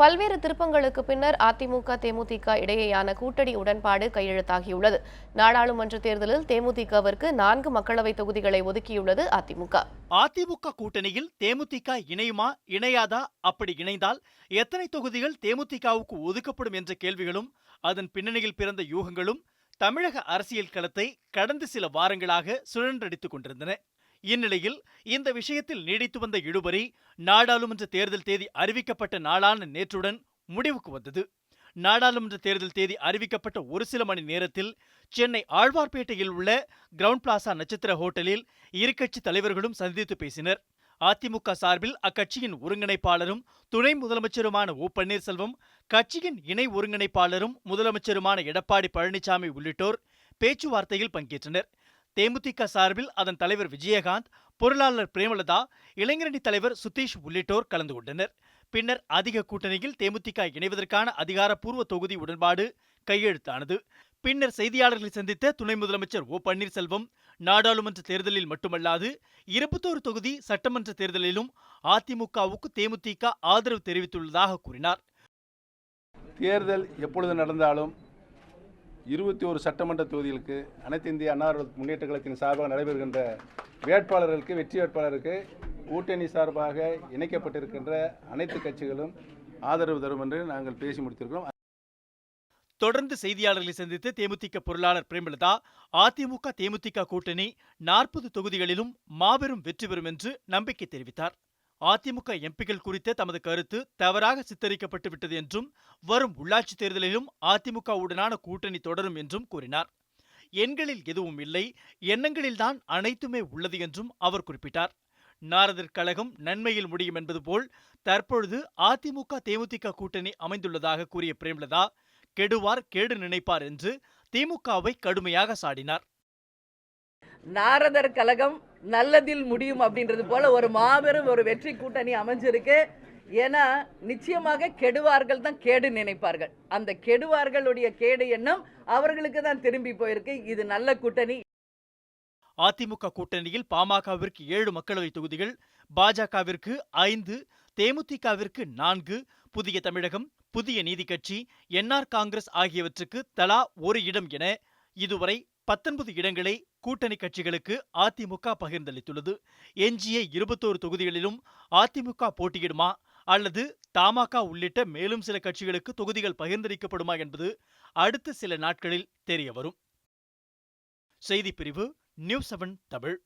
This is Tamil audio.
பல்வேறு திருப்பங்களுக்கு பின்னர் அதிமுக தேமுதிக இடையேயான கூட்டணி உடன்பாடு கையெழுத்தாகியுள்ளது. நாடாளுமன்ற தேர்தலில் தேமுதிகவிற்கு 4 மக்களவை தொகுதிகளை ஒதுக்கியுள்ளது அதிமுக. அதிமுக கூட்டணியில் தேமுதிக இணையுமா இணையாதா, அப்படி இணைந்தால் எத்தனை தொகுதிகள் தேமுதிகவுக்கு ஒதுக்கப்படும் என்ற கேள்விகளும் அதன் பின்னணியில் பிறந்த யூகங்களும் தமிழக அரசியல் களத்தை கடந்த சில வாரங்களாக சுழன்றடித்துக் கொண்டிருந்தன. இந்நிலையில் இந்த விஷயத்தில் நீடித்து வந்த இழுபறி நாடாளுமன்ற தேர்தல் தேதி அறிவிக்கப்பட்ட நாளான நேற்றுடன் முடிவுக்கு வந்தது. நாடாளுமன்ற தேர்தல் தேதி அறிவிக்கப்பட்ட ஒரு சில மணி நேரத்தில் சென்னை ஆழ்வார்பேட்டையில் உள்ள கிரவுண்ட் பிளாசா நட்சத்திர ஹோட்டலில் இரு கட்சி தலைவர்களும் சந்தித்து பேசினர். அதிமுக சார்பில் அக்கட்சியின் ஒருங்கிணைப்பாளரும் துணை முதலமைச்சருமான ஓ பன்னீர்செல்வம், கட்சியின் இணை ஒருங்கிணைப்பாளரும் முதலமைச்சருமான எடப்பாடி பழனிசாமி உள்ளிட்டோர் பேச்சுவார்த்தையில் பங்கேற்றனர். தேமுதிக சார்பில் அதன் தலைவர் விஜயகாந்த், பொருளாளர் பிரேமலதா, இளைஞரணி தலைவர் சுதீஷ் உள்ளிட்டோர் கலந்து கொண்டனர். பின்னர் அதிக கூட்டணியில் தேமுதிக இணைவதற்கான அதிகாரப்பூர்வ தொகுதி உடன்பாடு கையெழுத்தானது. பின்னர் செய்தியாளர்களை சந்தித்த துணை முதலமைச்சர் ஓ பன்னீர்செல்வம், நாடாளுமன்ற தேர்தலில் மட்டுமல்லாது 21 தொகுதி சட்டமன்ற தேர்தலிலும் அதிமுகவுக்கு தேமுதிக ஆதரவு தெரிவித்துள்ளதாக கூறினார். தேர்தல் எப்பொழுது நடந்தாலும் 21 சட்டமன்ற தொகுதிகளுக்கு அனைத்து இந்திய அண்ணா முன்னேற்ற கழகத்தின் சார்பாக நடைபெறுகின்ற வேட்பாளர்களுக்கு, வெற்றி வேட்பாளருக்கு கூட்டணி சார்பாக இணைக்கப்பட்டிருக்கின்ற அனைத்து கட்சிகளும் ஆதரவு தரும் என்று நாங்கள் பேசி முடித்திருக்கிறோம். தொடர்ந்து செய்தியாளர்களை சந்தித்த தேமுதிக பொருளாளர் பிரேமலதா, அதிமுக தேமுதிக கூட்டணி 40 தொகுதிகளிலும் மாபெரும் வெற்றி பெறும் என்று நம்பிக்கை தெரிவித்தார். அதிமுக எம்பிக்கள் குறித்த தமது கருத்து தவறாக சித்தரிக்கப்பட்டு விட்டது என்றும், வரும் உள்ளாட்சி தேர்தலிலும் அதிமுகவுடனான கூட்டணி தொடரும் என்றும் கூறினார். எண்களில் எதுவும் இல்லை, எண்ணங்களில்தான் அனைத்துமே உள்ளது என்றும் அவர் குறிப்பிட்டார். நாரதர் கழகம் நன்மையில் முடியும் என்பது போல் தற்பொழுது அதிமுக தேமுதிக கூட்டணி அமைந்துள்ளதாக கூறிய பிரேமலதா, கெடுவார் கேடு நினைப்பார் என்று திமுகவை கடுமையாக சாடினார். நாரதர் கழகம் நல்லதில் முடியும் அப்படின்றது போல ஒரு மாபெரும் ஒரு வெற்றி கூட்டணி அமைஞ்சிருக்கு. ஏன்னா நிச்சயமாக கெடுவார்கள் தான் கேடு நினைப்பார்கள். அந்த கெடுவார்களுடைய கேடு எண்ணம் அவர்களுக்கு தான் திரும்பி போயிருக்கு. இது நல்ல கூட்டணி. அதிமுக கூட்டணியில் பாமகவிற்கு 7 மக்களவை தொகுதிகள், பாஜகவிற்கு 5, தேமுதிகவிற்கு 4, புதிய தமிழகம், புதிய நீதி கட்சி, என்ஆர் காங்கிரஸ் ஆகியவற்றுக்கு தலா 1 இடம் என இதுவரை 19 இடங்களை கூட்டணி கட்சிகளுக்கு அதிமுக பகிர்ந்தளித்துள்ளது. எஞ்சிய 21 தொகுதிகளிலும் அதிமுக போட்டியிடுமா அல்லது தமாக உள்ளிட்ட மேலும் சில கட்சிகளுக்கு தொகுதிகள் பகிர்ந்தளிக்கப்படுமா என்பது அடுத்த சில நாட்களில் தெரியவரும். செய்திப்பிரிவு, நியூஸ் 7 தமிழ்.